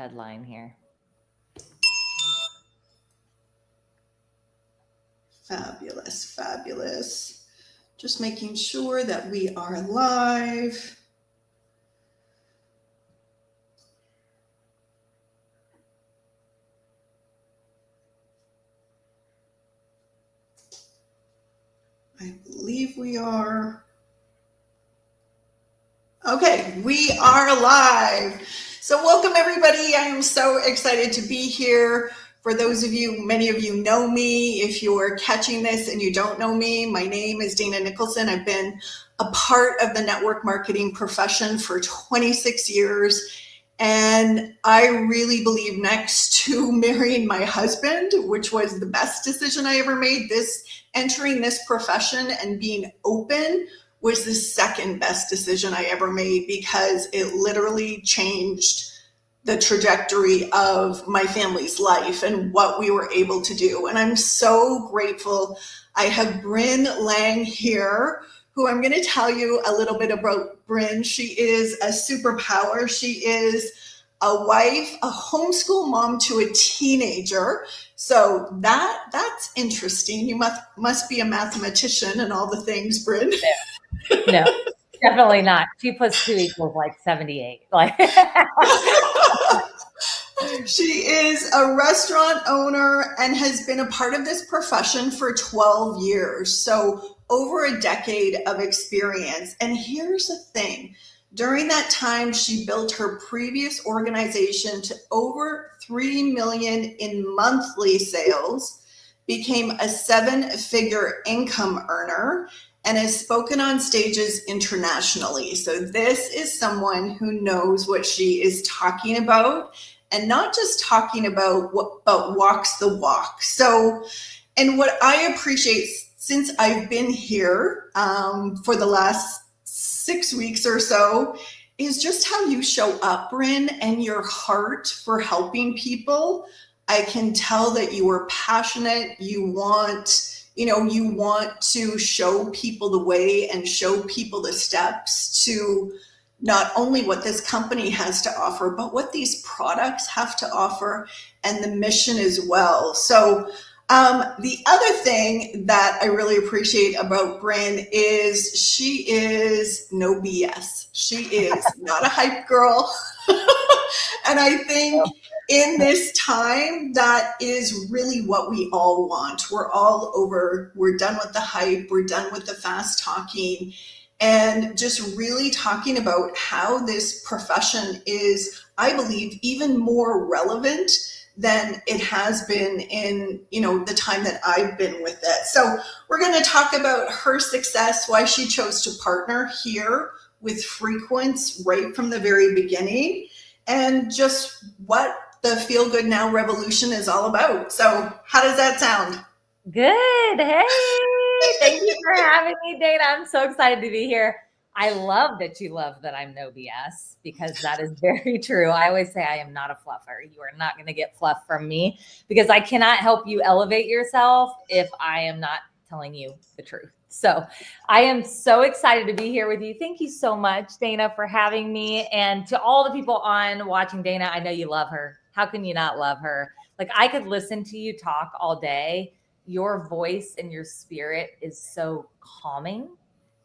headline here. Fabulous, fabulous. Just making sure that we are live. I believe we are. Okay, we are live. So welcome everybody. I am so excited to be here. For those of you, many of you know me. If you're catching this and you don't know me, my name is Dana Nicholson. I've been a part of the network marketing profession for 26 years. And I really believe, next to marrying my husband, which was the best decision I ever made, entering this profession and being open was the second best decision I ever made, because it literally changed the trajectory of my family's life and what we were able to do. And I'm so grateful. I have Brynn Lang here, who I'm going to tell you a little bit about. Brynn, she is a superpower. She is a wife, a homeschool mom to a teenager. So that's interesting. You must be a mathematician and all the things, Brynn. No, definitely not. 2 + 2 = like 78. Like she is a restaurant owner and has been a part of this profession for 12 years. So over a decade of experience. And here's the thing. During that time, she built her previous organization to over $3 million in monthly sales, became a 7-figure income earner, and has spoken on stages internationally. So this is someone who knows what she is talking about, and not just talking about, but walks the walk. So, and what I appreciate since I've been here for the last 6 weeks or so is just how you show up, Brynn, and your heart for helping people. I can tell that you are passionate. You want to show people the way and show people the steps to not only what this company has to offer, but what these products have to offer, and the mission as well. So the other thing that I really appreciate about Brynn is she is no BS. She is not a hype girl. And I think in this time, that is really what we all want. We're all over. We're done with the hype. We're done with the fast talking, and just really talking about how this profession is, I believe, even more relevant than it has been in, the time that I've been with it. So we're going to talk about her success, why she chose to partner here with Frequence right from the very beginning, and just what the Feel Good Now revolution is all about. So how does that sound? Good. Hey, thank you for having me, Dana. I'm so excited to be here. I love that you love that I'm no BS, because that is very true. I always say I am not a fluffer. You are not going to get fluff from me, because I cannot help you elevate yourself if I am not telling you the truth. So I am so excited to be here with you. Thank you so much, Dana, for having me. And to all the people on watching Dana, I know you love her. How can you not love her? Like, I could listen to you talk all day. Your voice and your spirit is so calming.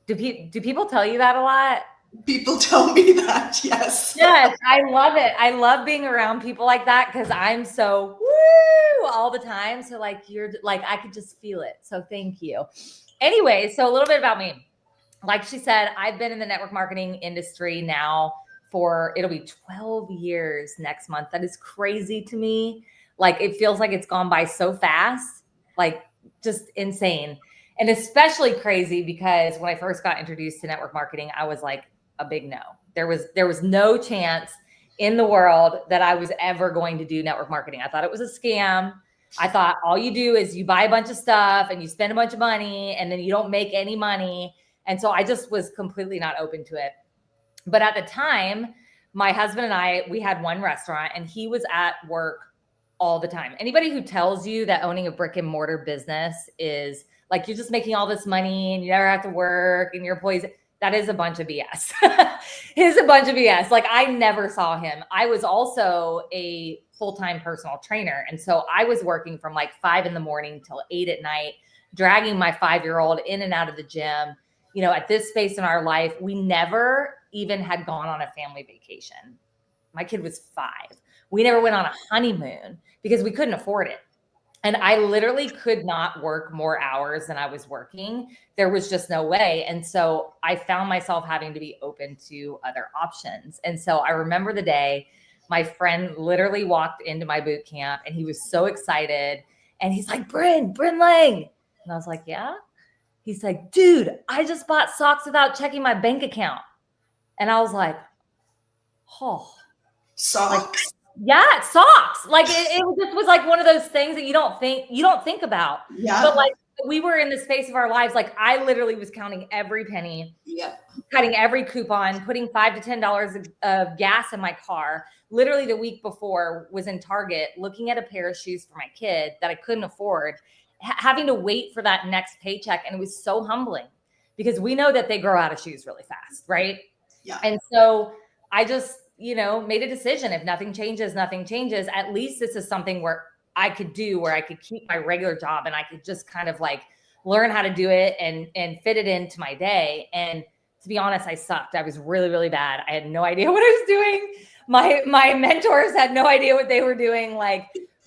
Do people tell you that a lot? People tell me that, yes. Yes, I love it. I love being around people like that, because I'm so woo all the time. So you're like, I could just feel it. So thank you. Anyway, so a little bit about me. Like she said, I've been in the network marketing industry now it'll be 12 years next month. That is crazy to me. Like, it feels like it's gone by so fast, like just insane. And especially crazy because when I first got introduced to network marketing, I was like a big no. There was no chance in the world that I was ever going to do network marketing. I thought it was a scam. I thought all you do is you buy a bunch of stuff and you spend a bunch of money and then you don't make any money. And so I just was completely not open to it. But at the time, my husband and I, we had one restaurant and he was at work all the time. Anybody who tells you that owning a brick and mortar business is like you're just making all this money and you never have to work and your employees, That is a bunch of BS. It's a bunch of BS. Like, I never saw him. I was also a full-time personal trainer. And so I was working from like 5 a.m. till 8 p.m, dragging my 5-year-old in and out of the gym. You know, at this space in our life, we never even had gone on a family vacation. My kid was 5. We never went on a honeymoon because we couldn't afford it. And I literally could not work more hours than I was working. There was just no way. And so I found myself having to be open to other options. And so I remember the day my friend literally walked into my boot camp and he was so excited. And he's like, Brynn Lang. And I was like, yeah. He's like, dude, I just bought socks without checking my bank account. And I was like, oh. Socks? Yeah, socks. Like it just was like one of those things that you don't think about. Yeah. But like we were in the space of our lives. Like I literally was counting every penny, cutting every coupon, putting $5 to $10 of gas in my car. Literally the week before was in Target looking at a pair of shoes for my kid that I couldn't afford, having to wait for that next paycheck. And it was so humbling because we know that they grow out of shoes really fast, right? Yeah. And so I just, made a decision. If nothing changes, nothing changes. At least this is something where I could do, where I could keep my regular job and I could just kind of like learn how to do it and fit it into my day. And to be honest, I sucked. I was really, really bad. I had no idea what I was doing. My mentors had no idea what they were doing.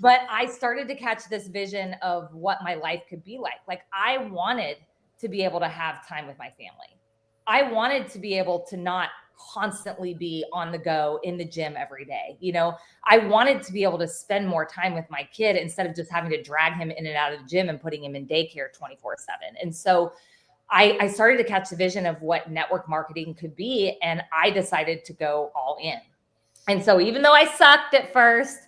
But I started to catch this vision of what my life could be like. Like I wanted to be able to have time with my family. I wanted to be able to not constantly be on the go in the gym every day. I wanted to be able to spend more time with my kid instead of just having to drag him in and out of the gym and putting him in daycare 24/7. And so I started to catch the vision of what network marketing could be. And I decided to go all in. And so even though I sucked at first,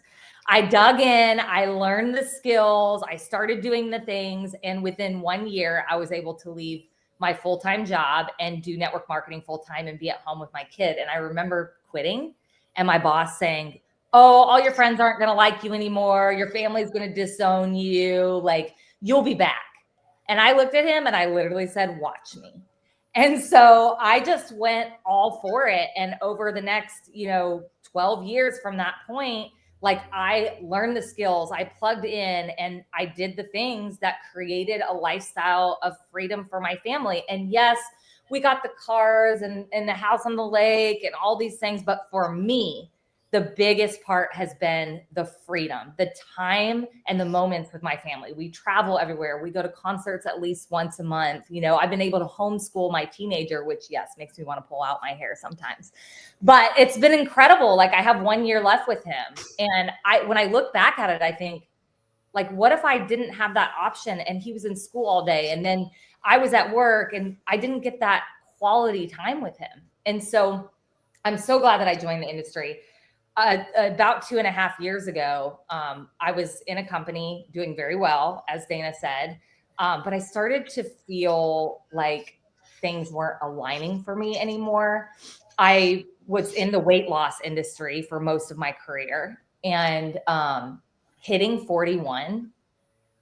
I dug in, I learned the skills, I started doing the things. And within 1 year, I was able to leave my full-time job and do network marketing full-time and be at home with my kid. And I remember quitting and my boss saying, oh, all your friends aren't going to like you anymore. Your family's going to disown you. Like you'll be back. And I looked at him and I literally said, watch me. And so I just went all for it. And over the next, 12 years from that point, like I learned the skills, I plugged in and I did the things that created a lifestyle of freedom for my family. And yes, we got the cars and the house on the lake and all these things. But for me, the biggest part has been the freedom, the time and the moments with my family. We travel everywhere. We go to concerts at least once a month. I've been able to homeschool my teenager, which yes, makes me want to pull out my hair sometimes, but it's been incredible. Like I have 1 year left with him. And when I look back at it, I think like, what if I didn't have that option and he was in school all day and then I was at work and I didn't get that quality time with him. And so I'm so glad that I joined the industry. About 2.5 years ago, I was in a company doing very well, as Dana said, but I started to feel like things weren't aligning for me anymore. I was in the weight loss industry for most of my career, and hitting 41,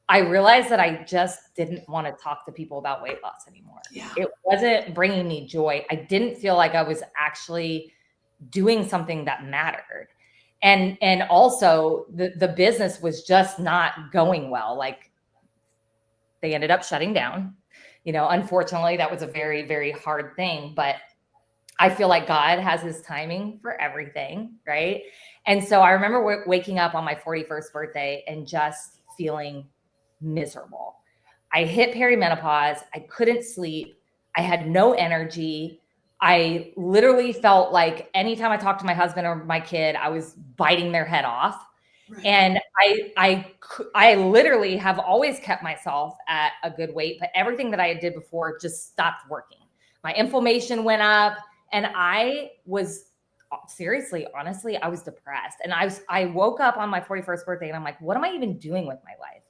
I realized that I just didn't want to talk to people about weight loss anymore. Yeah. It wasn't bringing me joy. I didn't feel like I was actually doing something that mattered. And also the business was just not going well. Like they ended up shutting down, unfortunately that was a very, very hard thing, but I feel like God has his timing for everything. Right. And so I remember waking up on my 41st birthday and just feeling miserable. I hit perimenopause. I couldn't sleep. I had no energy. I literally felt like anytime I talked to my husband or my kid, I was biting their head off. Right. And I literally have always kept myself at a good weight, but everything that I did before just stopped working. My inflammation went up and I was seriously, honestly, I was depressed. And I woke up on my 41st birthday and I'm like, what am I even doing with my life?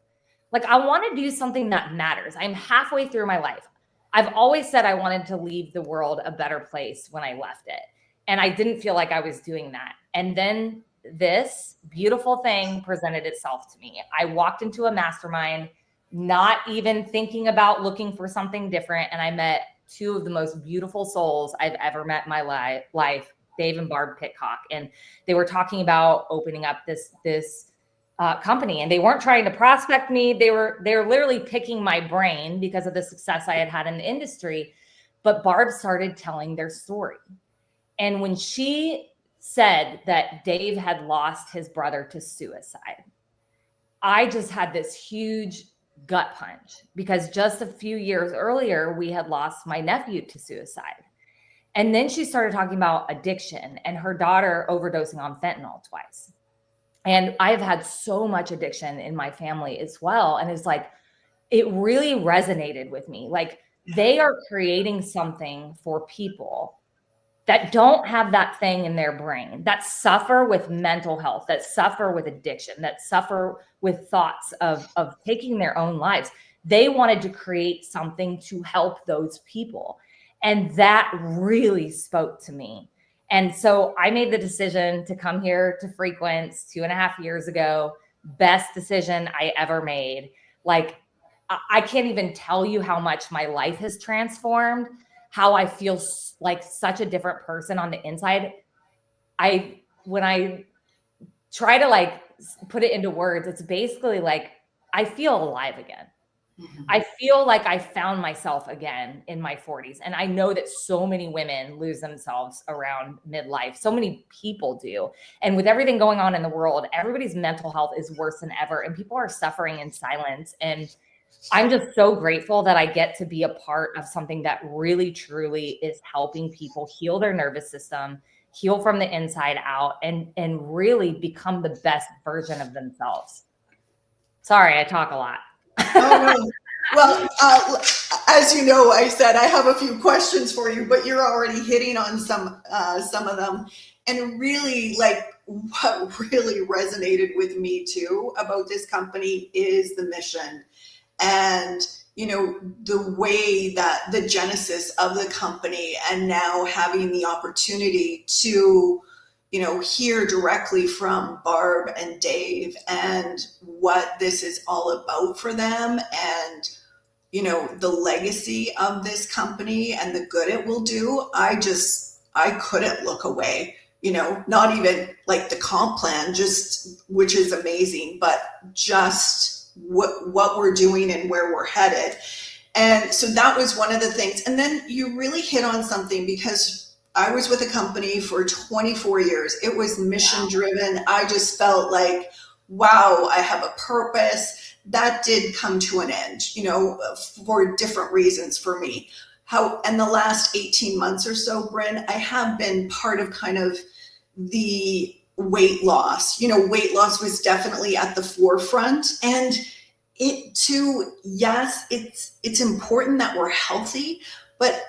Like, I want to do something that matters. I'm halfway through my life. I've always said I wanted to leave the world a better place when I left it. And I didn't feel like I was doing that. And then this beautiful thing presented itself to me. I walked into a mastermind, not even thinking about looking for something different. And I met two of the most beautiful souls I've ever met in my life, Dave and Barb Pitcock. And they were talking about opening up this company, and they weren't trying to prospect me. They were literally picking my brain because of the success I had had in the industry. But Barb started telling their story. And when she said that Dave had lost his brother to suicide, I just had this huge gut punch, because just a few years earlier, we had lost my nephew to suicide. And then she started talking about addiction and her daughter overdosing on fentanyl twice. And I've had so much addiction in my family as well. And it's like, it really resonated with me. Like, they are creating something for people that don't have that thing in their brain, that suffer with mental health, that suffer with addiction, that suffer with thoughts of taking their own lives. They wanted to create something to help those people. And that really spoke to me. And so I made the decision to come here to Frequence 2.5 years ago. Best decision I ever made. Like, I can't even tell you how much my life has transformed, how I feel like such a different person on the inside. When I try to like put it into words, it's basically like, I feel alive again. Mm-hmm. I feel like I found myself again in my 40s. And I know that so many women lose themselves around midlife. So many people do. And with everything going on in the world, everybody's mental health is worse than ever. And people are suffering in silence. And I'm just so grateful that I get to be a part of something that really, truly is helping people heal their nervous system, heal from the inside out, and really become the best version of themselves. Sorry, I talk a lot. Oh, no. Well, as you know, I said I have a few questions for you, but you're already hitting on some of them. And really, like, what really resonated with me too about this company is the mission. And, you know, the way that the genesis of the company, and now having the opportunity to, you know, hear directly from Barb and Dave and what this is all about for them, and, you know, the legacy of this company and the good it will do. I couldn't look away, you know, not even like the comp plan, just, which is amazing, but just what we're doing and where we're headed. And so that was one of the things. And then you really hit on something, because I was with a company for 24 years. It was mission driven. I just felt like, wow, I have a purpose. That did come to an end, you know, for different reasons for me. And the last 18 months or so, Brynn, I have been part of kind of the weight loss. You know, weight loss was definitely at the forefront. And it too, yes, it's important that we're healthy, but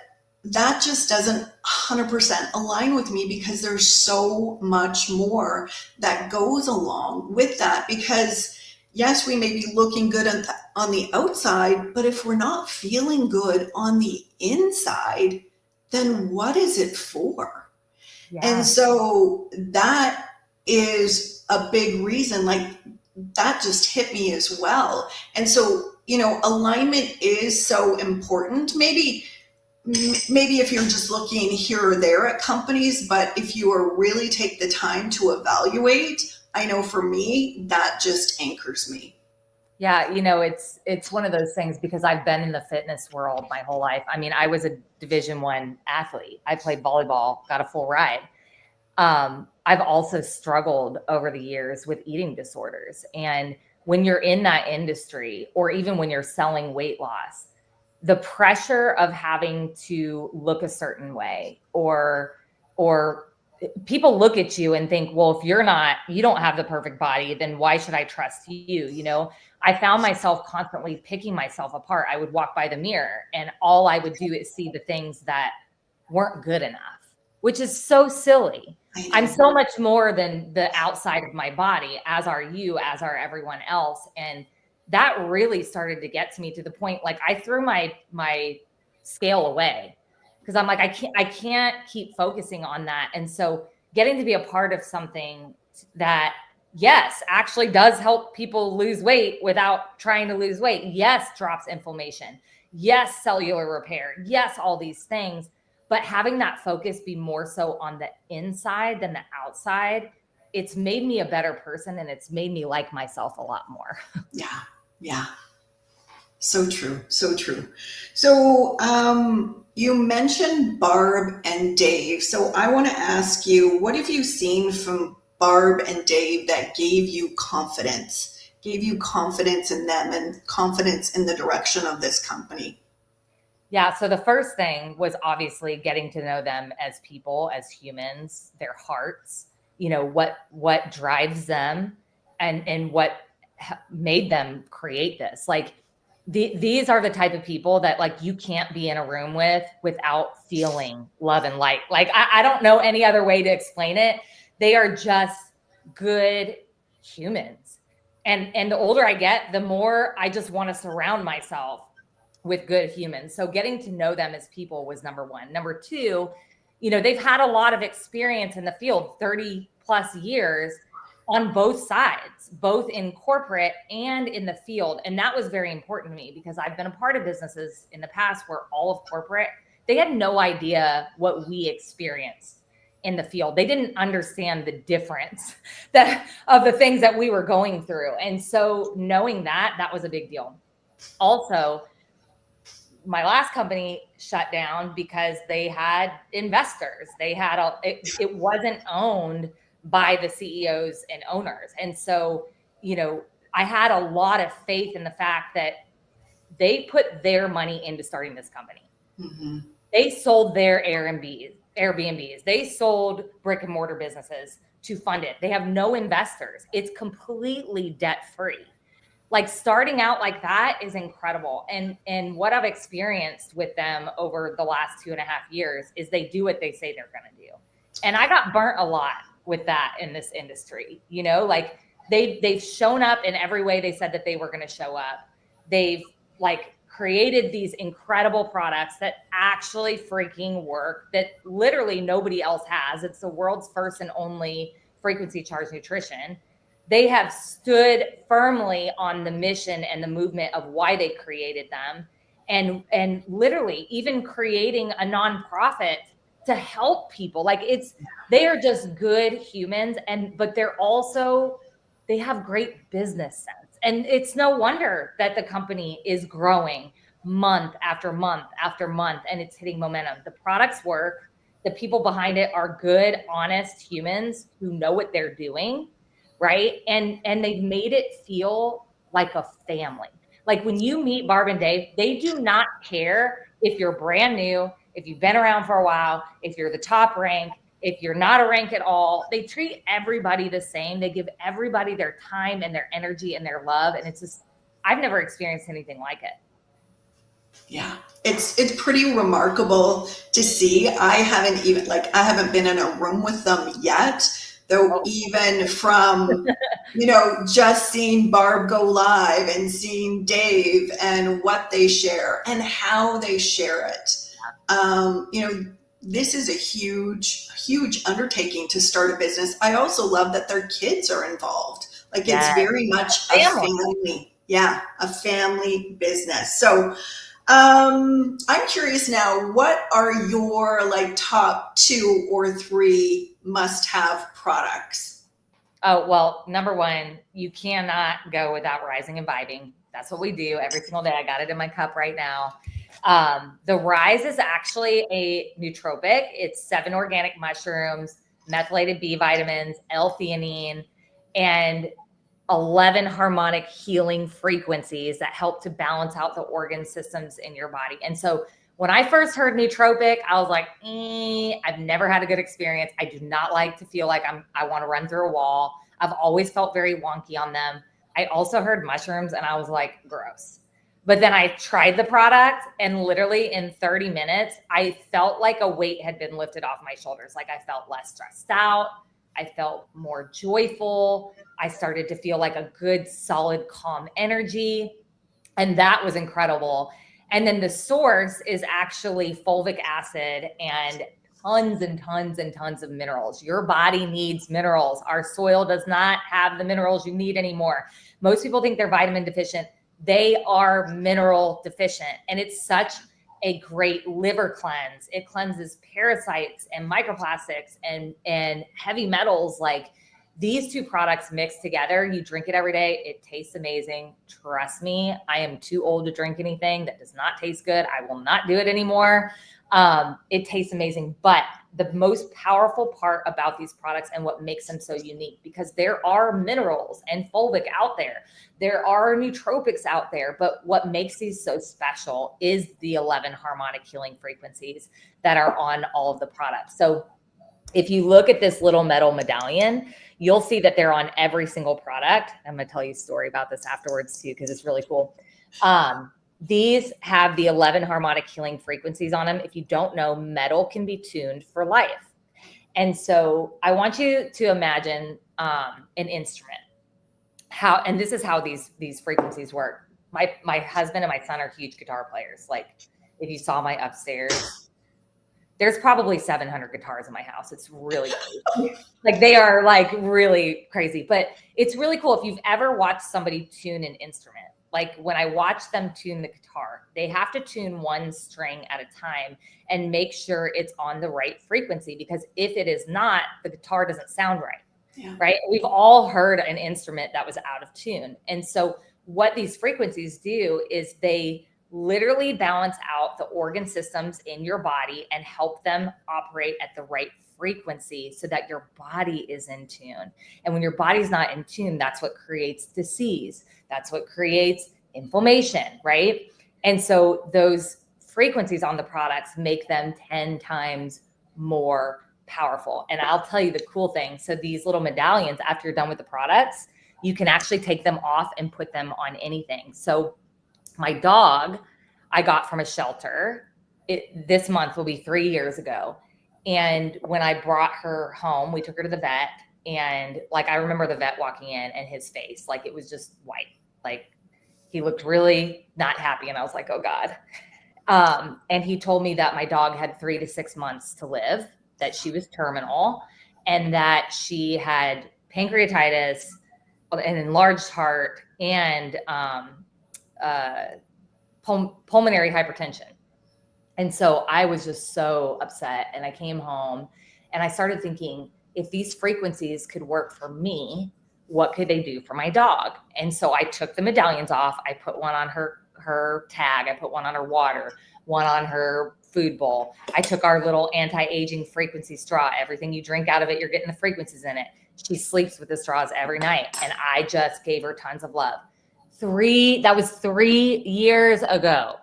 that just doesn't 100% align with me, because there's so much more that goes along with that. Because yes, we may be looking good on the outside, but if we're not feeling good on the inside, then what is it for? Yeah. And so that is a big reason, like, that just hit me as well. And so, you know, alignment is so important. Maybe if you're just looking here or there at companies, but if you really take the time to evaluate, I know for me, that just anchors me. Yeah, you know, it's one of those things, because I've been in the fitness world my whole life. I mean, I was a Division I athlete. I played volleyball, got a full ride. I've also struggled over the years with eating disorders. And when you're in that industry, or even when you're selling weight loss, the pressure of having to look a certain way, or people look at you and think, well, if you don't have the perfect body, then why should I trust you? You know, I found myself constantly picking myself apart. I would walk by the mirror, and all I would do is see the things that weren't good enough, which is so silly. I'm so much more than the outside of my body, as are you, as are everyone else. And that really started to get to me, to the point, like, I threw my scale away, because I'm like, I can't keep focusing on that. And so getting to be a part of something that, yes, actually does help people lose weight without trying to lose weight. Yes, drops inflammation. yes, cellular repair, yes, all these things, but having that focus be more so on the inside than the outside, it's made me a better person and it's made me like myself a lot more. Yeah. Yeah. So true. So true. So, you mentioned Barb and Dave. So I want to ask you, what have you seen from Barb and Dave that gave you confidence in them and confidence in the direction of this company? Yeah. So the first thing was obviously getting to know them as people, as humans, their hearts, what drives them and what made them create this. Like these are the type of people that like you can't be in a room with without feeling love and light. Like I don't know any other way to explain it. They are just good humans. And the older I get, the more I just want to surround myself with good humans. So getting to know them as people was number one. Number two, they've had a lot of experience in the field, 30 plus years on both sides, both in corporate and in the field. And that was very important to me because I've been a part of businesses in the past where all of corporate, they had no idea what we experienced in the field. They didn't understand the difference of the things that we were going through. And so knowing that was a big deal. Also, my last company shut down because they had investors. It wasn't owned by the CEOs and owners. And so, I had a lot of faith in the fact that they put their money into starting this company. Mm-hmm. They sold their Airbnbs. They sold brick and mortar businesses to fund it. They have no investors. It's completely debt free. Like starting out like that is incredible. And what I've experienced with them over the last 2.5 years is they do what they say they're going to do. And I got burnt a lot with that in this industry. Like they've shown up in every way they said that they were going to show up. They've like created these incredible products that actually freaking work, that literally nobody else has. It's the world's first and only frequency charged nutrition. They have stood firmly on the mission and the movement of why they created them, and literally even creating a nonprofit to help people. Like they are just good humans, but they have great business sense. And it's no wonder that the company is growing month after month after month, and it's hitting momentum. The products work. The people behind it are good, honest humans who know what they're doing. Right. And they've made it feel like a family. Like when you meet Barb and Dave, they do not care if you're brand new, if you've been around for a while, if you're the top rank, if you're not a rank at all. They treat everybody the same. They give everybody their time and their energy and their love. And it's just, I've never experienced anything like it. Yeah, it's pretty remarkable to see. I haven't been in a room with them yet, though. Even from just seeing Barb go live and seeing Dave and what they share and how they share it. This is a huge undertaking to start a business. I also love that their kids are involved. Like it's very much a family. Yeah, a family business. So I'm curious now, what are your top 2 or 3 must-have products? Oh, well, number one, you cannot go without rising and vibing. That's what we do every single day. I got it in my cup right now. The Rise is actually a nootropic. It's 7 organic mushrooms, methylated B vitamins, L-theanine, and 11 harmonic healing frequencies that help to balance out the organ systems in your body. And so when I first heard nootropic, I was like, I've never had a good experience. I do not like to feel like I want to run through a wall. I've always felt very wonky on them. I also heard mushrooms and I was like, gross. But then I tried the product and literally in 30 minutes, I felt like a weight had been lifted off my shoulders. Like I felt less stressed out. I felt more joyful. I started to feel like a good, solid, calm energy. And that was incredible. And then the source is actually fulvic acid and tons and tons and tons of minerals. Your body needs minerals. Our soil does not have the minerals you need anymore. Most people think they're vitamin deficient. They are mineral deficient, and it's such a great liver cleanse. It cleanses parasites and microplastics and heavy metals. Like, these two products mixed together, you drink it every day. It tastes amazing. Trust me, I am too old to drink anything that does not taste good. I will not do it anymore. It tastes amazing. But the most powerful part about these products and what makes them so unique, because there are minerals and fulvic out there, there are nootropics out there, but what makes these so special is the 11 harmonic healing frequencies that are on all of the products. So if you look at this little metal medallion, you'll see that they're on every single product. I'm going to tell you a story about this afterwards too, because it's really cool. These have the 11 harmonic healing frequencies on them. If you don't know, metal can be tuned for life. And so I want you to imagine an instrument. And this is how these frequencies work. My husband and my son are huge guitar players. Like, if you saw my upstairs, there's probably 700 guitars in my house. It's really crazy. Like, they are like really crazy, but it's really cool. If you've ever watched somebody tune an instrument, like when I watch them tune the guitar, they have to tune one string at a time and make sure it's on the right frequency, because if it is not, the guitar doesn't sound right. Yeah. Right? We've all heard an instrument that was out of tune. And so what these frequencies do is they literally balance out the organ systems in your body and help them operate at the right frequency so that your body is in tune. And when your body's not in tune, that's what creates disease. That's what creates inflammation, right? And so those frequencies on the products make them 10 times more powerful. And I'll tell you the cool thing. So these little medallions, after you're done with the products, you can actually take them off and put them on anything. So my dog, I got from a shelter. This month will be 3 years ago. And when I brought her home, we took her to the vet. And like, I remember the vet walking in and his face, like, it was just white. Like, he looked really not happy. And I was like, oh God. And he told me that my dog had 3 to 6 months to live, that she was terminal, and that she had pancreatitis, an enlarged heart, and pulmonary hypertension. And so I was just so upset. And I came home and I started thinking, if these frequencies could work for me, what could they do for my dog? And so I took the medallions off. I put one on her tag. I put one on her water, one on her food bowl. I took our little anti-aging frequency straw. Everything you drink out of it, you're getting the frequencies in it. She sleeps with the straws every night. And I just gave her tons of love. That was 3 years ago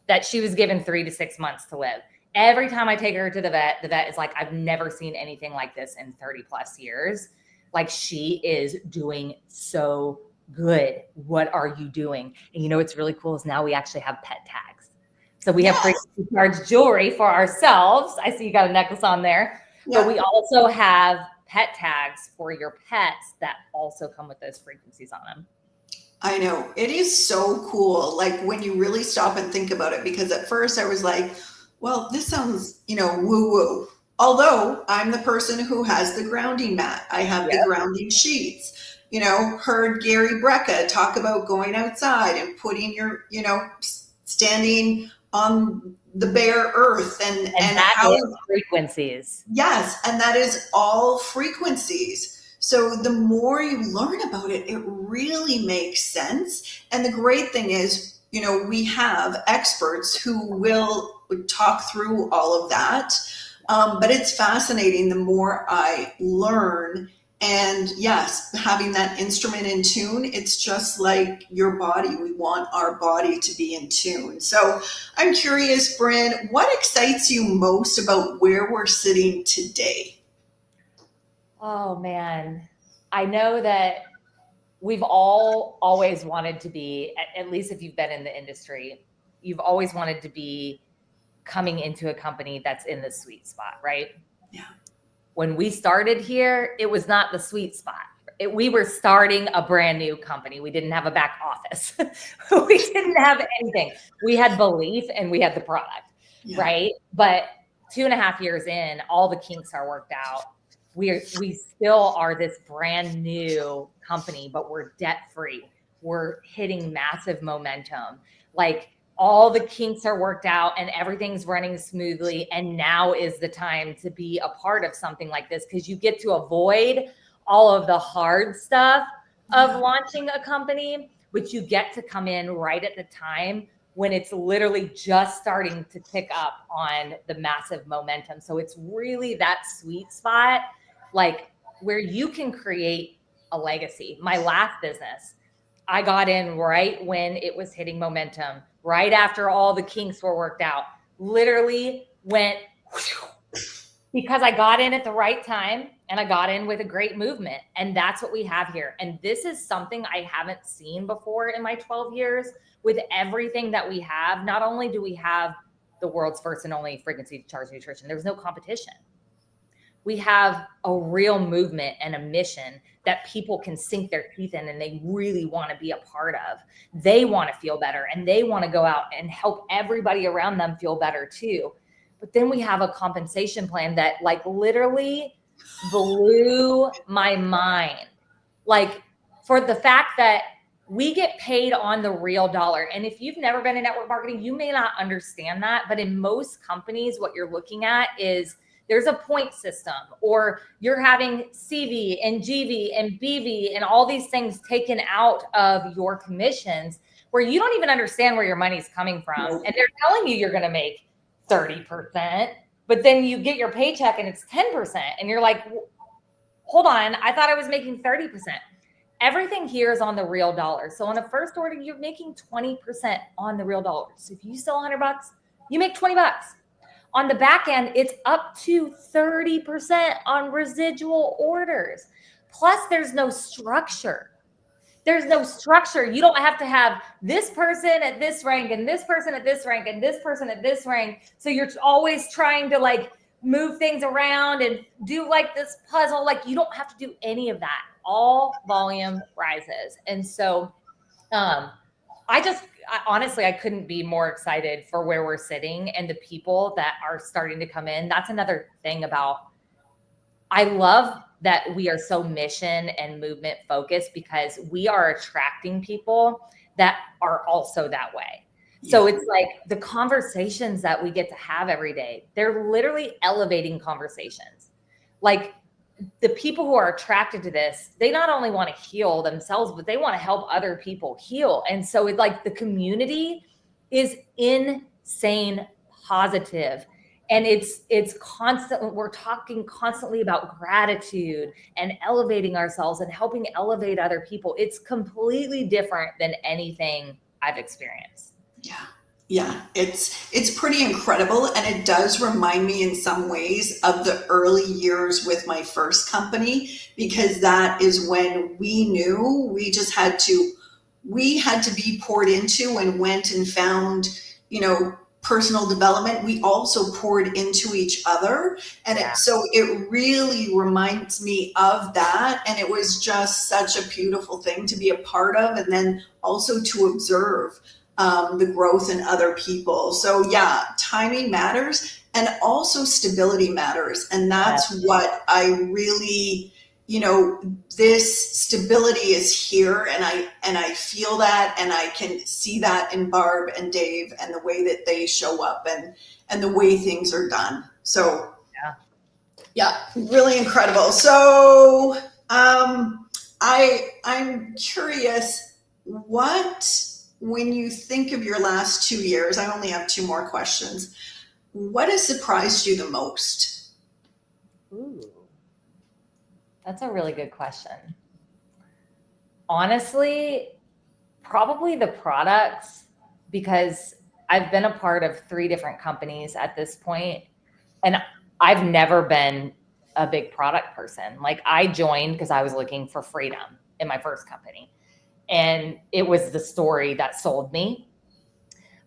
that she was given 3 to 6 months to live. Every time I take her to the vet is like, I've never seen anything like this in 30 plus years. Like, she is doing so good. What are you doing? And you know, what's really cool is now we actually have pet tags. So we have frequency charged jewelry for ourselves. I see you got a necklace on there, but we also have pet tags for your pets that also come with those frequencies on them. I know. It is so cool. Like, when you really stop and think about it, because at first I was like, well, this sounds, woo woo. Although I'm the person who has the grounding mat. I have the grounding sheets, heard Gary Brecka talk about going outside and putting your, standing on the bare earth and that how is frequencies. Yes. And that is all frequencies. So the more you learn about it, it really makes sense. And the great thing is, we have experts who will talk through all of that. But it's fascinating the more I learn. And yes, having that instrument in tune, it's just like your body. We want our body to be in tune. So I'm curious, Brynn, what excites you most about where we're sitting today? Oh man, I know that we've all always wanted to be, at least if you've been in the industry, you've always wanted to be coming into a company that's in the sweet spot, right? Yeah. When we started here, it was not the sweet spot. We were starting a brand new company. We didn't have a back office. We didn't have anything. We had belief and we had the product, right? But 2.5 years in, all the kinks are worked out. We still are this brand new company, but we're debt free. we're hitting massive momentum. Like all the kinks are worked out and everything's running smoothly. And now is the time to be a part of something like this, because you get to avoid all of the hard stuff of launching a company, but you get to come in right at the time when it's literally just starting to pick up on the massive momentum. So it's really that sweet spot, like where you can create a legacy. My last business, I got in right when it was hitting momentum, right after all the kinks were worked out. Literally went because I got in at the right time and I got in with a great movement. And that's what we have here. And this is something I haven't seen before in my 12 years with everything that we have. Not only do we have the world's first and only frequency charged nutrition, there's no competition. We have a real movement and a mission that people can sink their teeth in and they really want to be a part of. They want to feel better and they want to go out and help everybody around them feel better too. But then we have a compensation plan that like literally blew my mind. Like for the fact that we get paid on the real dollar. And if you've never been in network marketing, you may not understand that. But in most companies, what you're looking at is there's a point system, or you're having CV and GV and BV and all these things taken out of your commissions where you don't even understand where your money's coming from. And they're telling you you're going to make 30%, but then you get your paycheck and it's 10%. And you're like, hold on, I thought I was making 30%. Everything here is on the real dollar. So on a first order, you're making 20% on the real dollar. So if you sell $100, you make $20. On the back end, it's up to 30% on residual orders. Plus, there's no structure. There's no structure. You don't have to have this person at this rank and this person at this rank and this person at this rank. So you're always trying to like move things around and do like this puzzle. Like you don't have to do any of that. All volume rises. And so honestly, I couldn't be more excited for where we're sitting and the people that are starting to come in. That's another thing about, I love that we are so mission and movement focused because we are attracting people that are also that way. So it's like the conversations that we get to have every day, they're literally elevating conversations. Like the people who are attracted to this, they not only want to heal themselves, but they want to help other people heal. And so it's like the community is insane positive. And it's constant. We're talking constantly about gratitude and elevating ourselves and helping elevate other people. It's completely different than anything I've experienced. Yeah, it's pretty incredible, and it does remind me in some ways of the early years with my first company, because that is when we knew we had to be poured into and went and found, personal development. We also poured into each other, and so it really reminds me of that, and it was just such a beautiful thing to be a part of, and then also to observe the growth in other people. So yeah, timing matters, and also stability matters. And that's what I really, this stability is here, and I feel that, and I can see that in Barb and Dave and the way that they show up and the way things are done. So yeah, really incredible. So I'm curious, when you think of your last 2 years, I only have 2 more questions. What has surprised you the most? Ooh, that's a really good question. Honestly, probably the products, because I've been a part of 3 different companies at this point, and I've never been a big product person. Like I joined because I was looking for freedom in my first company. And it was the story that sold me.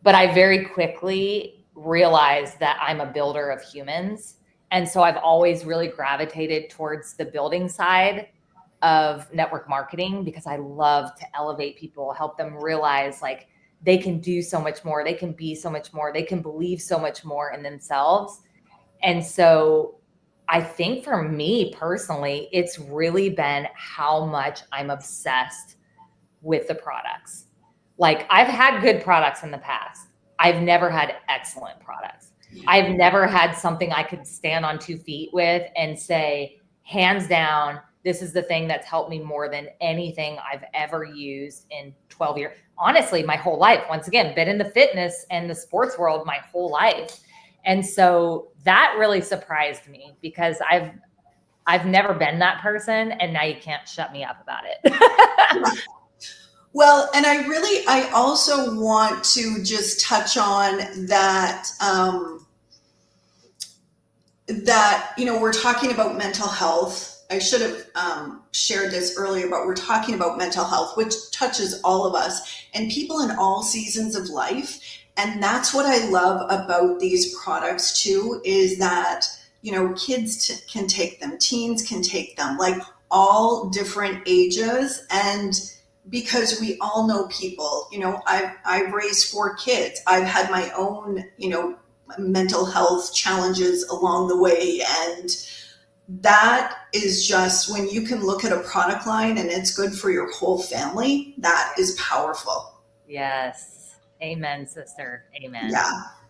But I very quickly realized that I'm a builder of humans. And so I've always really gravitated towards the building side of network marketing because I love to elevate people, help them realize like they can do so much more. They can be so much more. They can believe so much more in themselves. And so I think for me personally, it's really been how much I'm obsessed with the products. Like, I've had good products in the past. I've never had excellent products. I've never had something I could stand on 2 feet with and say, hands down, this is the thing that's helped me more than anything I've ever used in 12 years. Honestly, my whole life. Once again, been in the fitness and the sports world my whole life. And so that really surprised me, because I've never been that person, and now you can't shut me up about it. Well, and I also want to just touch on that, we're talking about mental health. I should have shared this earlier, but we're talking about mental health, which touches all of us and people in all seasons of life. And that's what I love about these products too, is that, kids can take them, teens can take them, like all different ages. And because we all know people, I've raised 4 kids. I've had my own, mental health challenges along the way. And that is just, when you can look at a product line and it's good for your whole family, that is powerful. Yes. Amen, sister. Amen.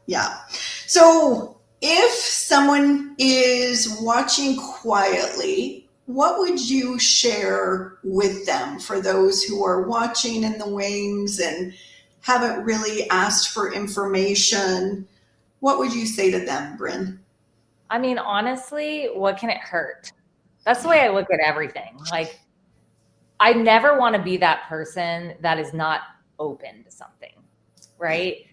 Yeah. So if someone is watching quietly, what would you share with them, for those who are watching in the wings and haven't really asked for information? What would you say to them, Brynn? I mean, honestly, what can it hurt? That's the way I look at everything. Like, I never want to be that person that is not open to something, right?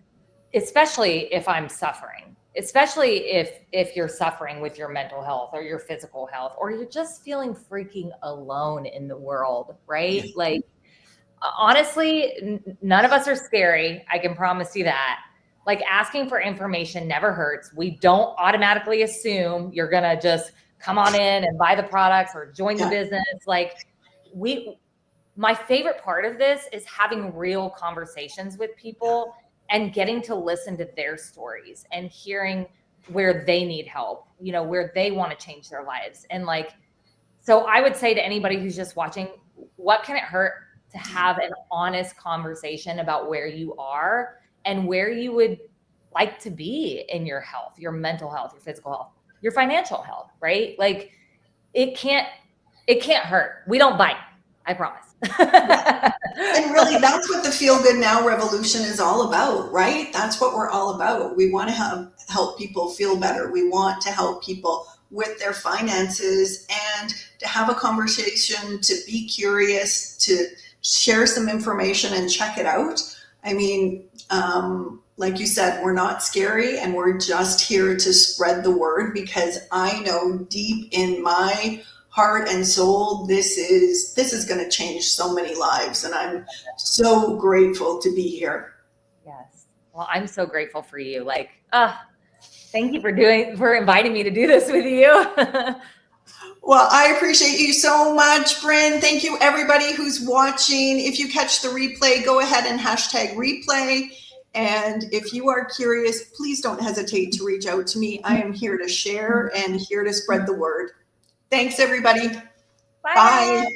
Especially if I'm suffering, especially if you're suffering with your mental health or your physical health, or you're just feeling freaking alone in the world, right? Like, honestly, none of us are scary. I can promise you that. Like, asking for information never hurts. We don't automatically assume you're going to just come on in and buy the products or join the business. Like, my favorite part of this is having real conversations with people and getting to listen to their stories and hearing where they need help, where they want to change their lives. And like, so I would say to anybody who's just watching, what can it hurt to have an honest conversation about where you are and where you would like to be in your health, your mental health, your physical health, your financial health, right? Like, it can't hurt. We don't bite. I promise. And really, that's what the Feel Good Now revolution is all about, right? That's what we're all about. We want to help people feel better. We want to help people with their finances, and to have a conversation, to be curious, to share some information and check it out. I mean, like you said, we're not scary, and we're just here to spread the word, because I know deep in my heart and soul, this is going to change so many lives, and I'm so grateful to be here. Yes. Well, I'm so grateful for you. Like, thank you for inviting me to do this with you. Well, I appreciate you so much, Brynn. Thank you, everybody who's watching. If you catch the replay, go ahead and hashtag replay. And if you are curious, please don't hesitate to reach out to me. I am here to share and here to spread the word. Thanks, everybody. Bye. Bye.